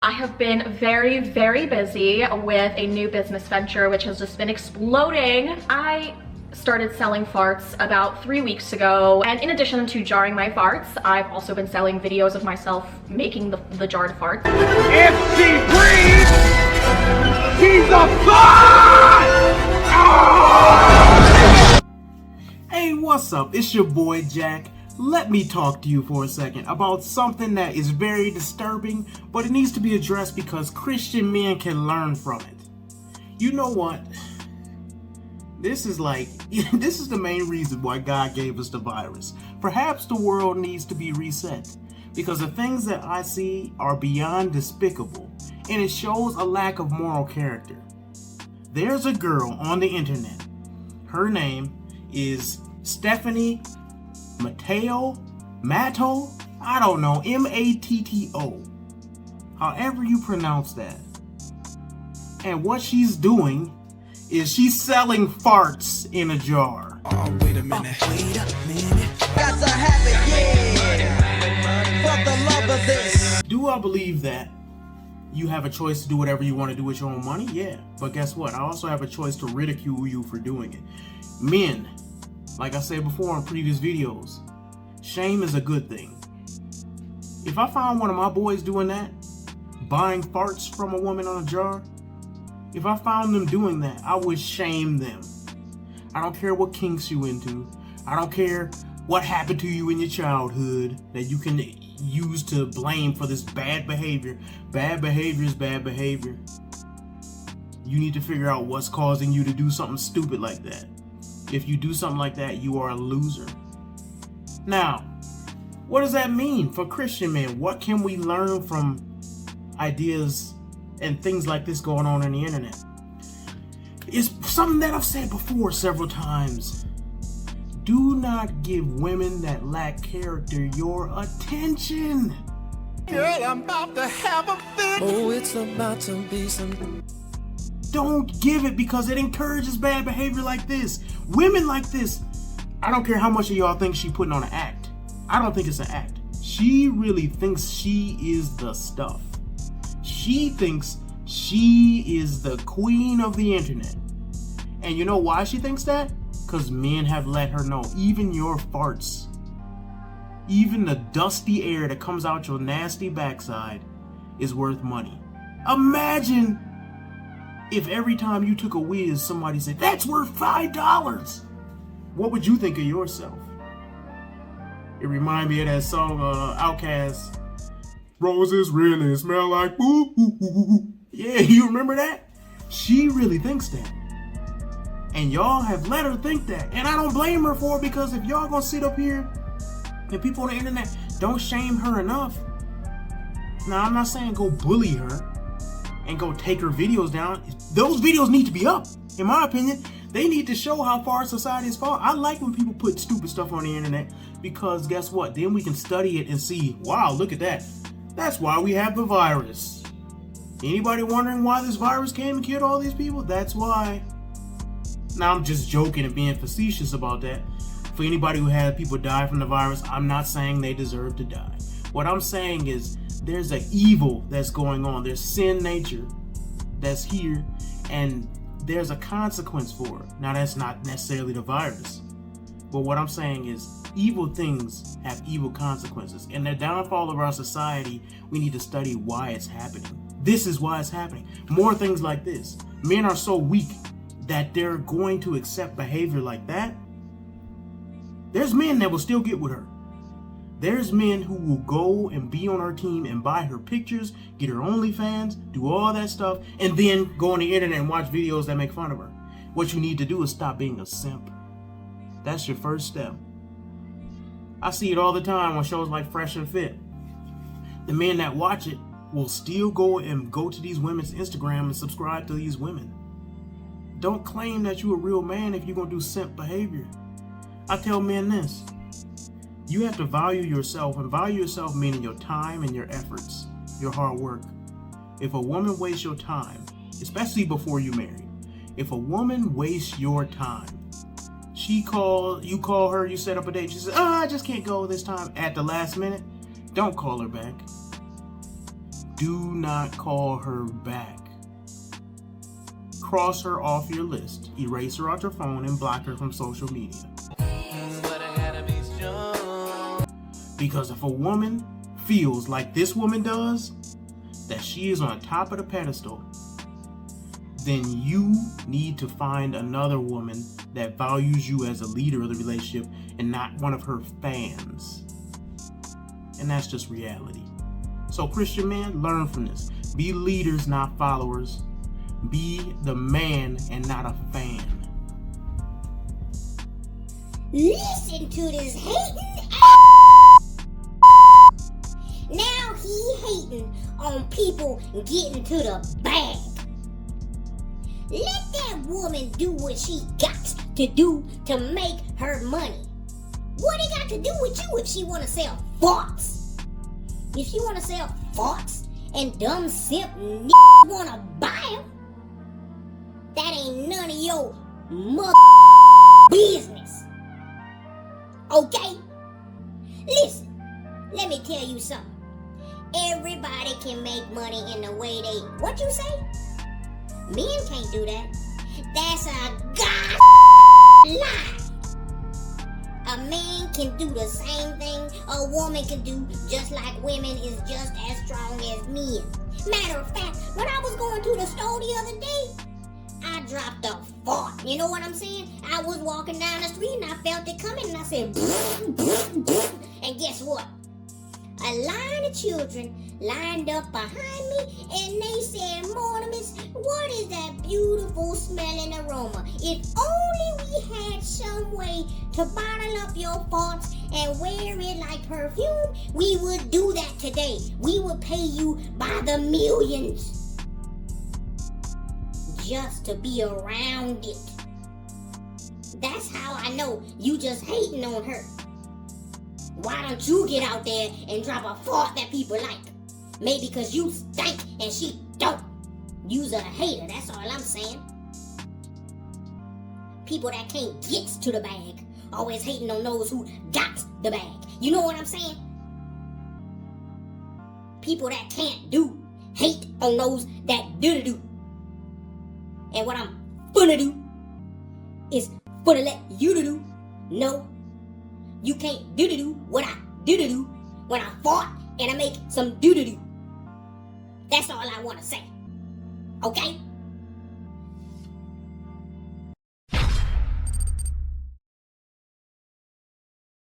I have been very, very busy with a new business venture which has just been exploding. I started selling farts about 3 weeks ago, and in addition to jarring my farts, I've also been selling videos of myself making the jarred farts. If she breathes, she's a fart! Hey, what's up? It's your boy Jack. Let me talk to you for a second about something that is very disturbing, but it needs to be addressed because Christian men can learn from it. You know what? This is the main reason why God gave us the virus. Perhaps the world needs to be reset because the things that I see are beyond despicable, and it shows a lack of moral character. There's a girl on the internet. Her name is Stephanie Matto, I don't know, Matto, however you pronounce that. And what she's doing is she's selling farts in a jar. Oh, wait a minute. Got to have it, yeah. For the love of this. Do I believe that you have a choice to do whatever you want to do with your own money? Yeah, but guess what? I also have a choice to ridicule you for doing it. Men, like I said before in previous videos, shame is a good thing. If I found one of my boys doing that, buying farts from a woman on a jar, if I found them doing that, I would shame them. I don't care what kinks you into. I don't care what happened to you in your childhood that you can use to blame for this bad behavior. Bad behavior is bad behavior. You need to figure out what's causing you to do something stupid like that. If you do something like that, you are a loser. Now, what does that mean for Christian men? What can we learn from ideas and things like this going on the internet? It's something that I've said before several times. Do not give women that lack character your attention. Girl, I'm about to have a fit. Oh, it's about to be some. Don't give it because it encourages bad behavior like this. Women like this. I don't care how much of y'all think she putting on an act. I don't think it's an act. She really thinks she is the stuff. She thinks she is the queen of the internet. And you know why she thinks that? Because men have let her know, even your farts, even the dusty air that comes out your nasty backside is worth money. Imagine if every time you took a whiz, somebody said, that's worth $5. What would you think of yourself? It reminded me of that song, Outkast, roses really smell like boo. Yeah, you remember that? She really thinks that. And y'all have let her think that. And I don't blame her for it, because if y'all gonna sit up here and people on the internet don't shame her enough. Now, I'm not saying go bully her and go take her videos down. Those videos need to be up, in my opinion. They need to show how far society has fallen. I like when people put stupid stuff on the internet, because guess what? Then we can study it and see, wow, look at that. That's why we have the virus. Anybody wondering why this virus came and killed all these people? That's why. Now, I'm just joking and being facetious about that. For anybody who had people die from the virus, I'm not saying they deserve to die. What I'm saying is there's an evil that's going on. There's sin nature that's here, and there's a consequence for it. Now, that's not necessarily the virus. But what I'm saying is evil things have evil consequences. And the downfall of our society, we need to study why it's happening. This is why it's happening. More things like this. Men are so weak that they're going to accept behavior like that. There's men that will still get with her. There's men who will go and be on her team and buy her pictures, get her OnlyFans, do all that stuff, and then go on the internet and watch videos that make fun of her. What you need to do is stop being a simp. That's your first step. I see it all the time on shows like Fresh and Fit. The men that watch it will still go to these women's Instagram and subscribe to these women. Don't claim that you're a real man if you're going to do simp behavior. I tell men this. You have to value yourself, and value yourself meaning your time and your efforts, your hard work. If a woman wastes your time, especially before you marry, if a woman wastes your time, you call her, you set up a date, she says, I just can't go this time at the last minute, don't call her back. do not call her back. Cross her off your list, erase her off your phone, and block her from social media. Because if a woman feels like this woman does, that she is on top of the pedestal, then you need to find another woman that values you as a leader of the relationship and not one of her fans. And that's just reality. So Christian men, learn from this. Be leaders, not followers. Be the man and not a fan. Listen to this hating Now he hating on people getting to the bag. Let that woman do what she got to do to make her money. What it got to do with you if she want to sell farts? If she want to sell farts and dumb simp want to buy them, that ain't none of your mother business. Okay? Listen, let me tell you something. Everybody can make money in the way they... What you say? Men can't do that. That's a god lie. A man can do the same thing a woman can do, just like women is just as strong as men. Matter of fact, when I was going to the store the other day, I dropped a fart. You know what I'm saying? I was walking down the street and I felt it coming and I said, and guess what? A line of children lined up behind me and they said, Mortamus, what is that beautiful smelling aroma? If only we had some way to bottle up your farts and wear it like perfume, we would do that today. We would pay you by the millions just to be around it. That's how I know you just hating on her. Why don't you get out there and drop a fart that people like? Maybe because you stink and she don't. You's a hater, that's all I'm saying. People that can't get to the bag always hating on those who got the bag. You know what I'm saying? People that can't do hate on those that do. And what I'm finna do is finna let you do. No, you can't do what I do when I fart and I make some do. That's all I want to say. Okay?